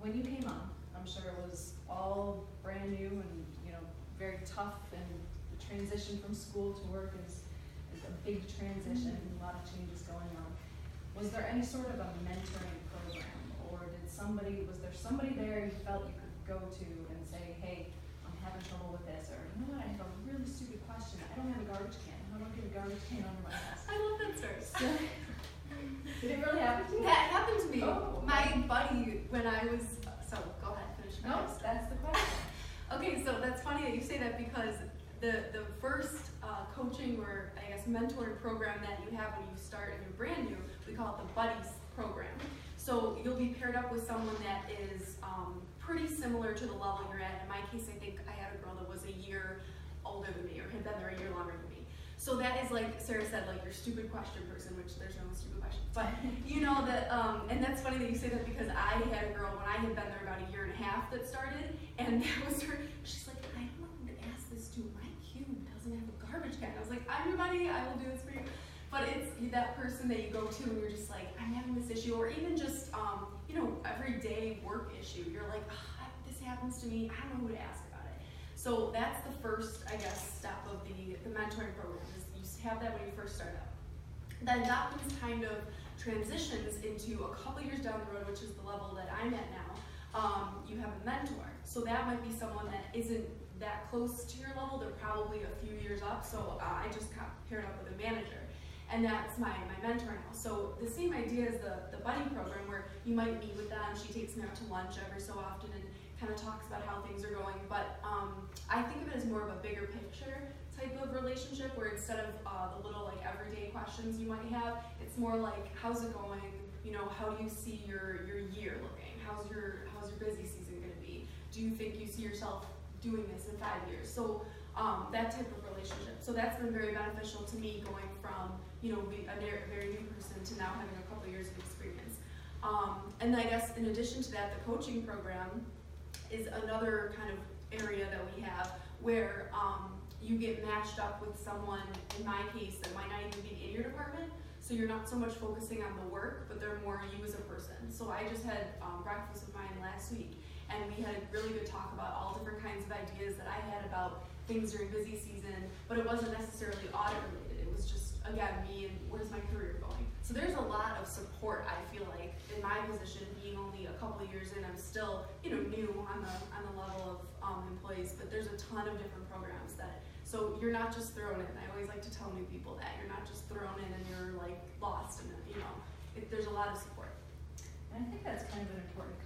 when you came on, I'm sure it was all brand new and, very tough, and the transition from school to work is a big transition, and a lot of changes going on. Was there any sort of a mentoring program, or was there somebody there you felt you could go to and say, hey, I'm having trouble with this, or you know what, I have a really stupid question. I don't have a garbage can. How do I get a garbage can under my desk? I love that story. Did it really happen to you? That happened to me. Oh, okay. My buddy, when I was, so go ahead, finish. No, that's the question. Okay, so that's funny that you say that, because the first coaching, or I guess mentoring program that you have when you start and you're brand new, we call it the Buddies program. So you'll be paired up with someone that is pretty similar to the level you're at. In my case, I think I had a girl that was a year older than me, or had been there a year longer than me. So that is, like Sarah said, like your stupid question person, which there's no stupid question. But you know that, and that's funny that you say that, because I had a girl when I had been there about a year and a half that started, and that was her. She's like, I don't know who to ask this to. My cube doesn't have a garbage can. I was like, I'm your buddy. I will do this for you. But it's that person that you go to and you're just like, I'm having this issue, or even just everyday work issue. You're like, this happens to me. I don't know who to ask about it. So that's the first, I guess, step of the mentoring program, is you have that when you first start out. Then Dopkins kind of transitions into a couple years down the road, which is the level that I'm at now. You have a mentor. So that might be someone that isn't that close to your level. They're probably a few years up. So I just got paired up with a manager. And that's my mentor now. So the same idea as the buddy program, where you might meet with them. She takes me out to lunch every so often and kind of talks about how things are going. But I think of it as more of a bigger picture type of relationship, where instead of the little like everyday questions you might have, it's more like, how's it going? How do you see your year looking? How's your busy season going to be? Do you think you see yourself doing this in 5 years? So that type of relationship. So that's been very beneficial to me, going from being a very new person to now having a couple years of experience. And I guess in addition to that, the coaching program is another kind of area that we have, where you get matched up with someone, in my case, that might not even be in your department. So you're not so much focusing on the work, but they're more you as a person. So I just had breakfast with mine last week, and we had a really good talk about all different kinds of ideas that I had about things during busy season, but it wasn't necessarily audit related. It was just, again, me and where's my career going. So there's a lot of support, I feel like, in my position, being only a couple of years in. I'm still, new on the level of employees, but there's a ton of different programs so you're not just thrown in. I always like to tell new people that you're not just thrown in and you're like lost, and there's a lot of support. And I think that's kind of an important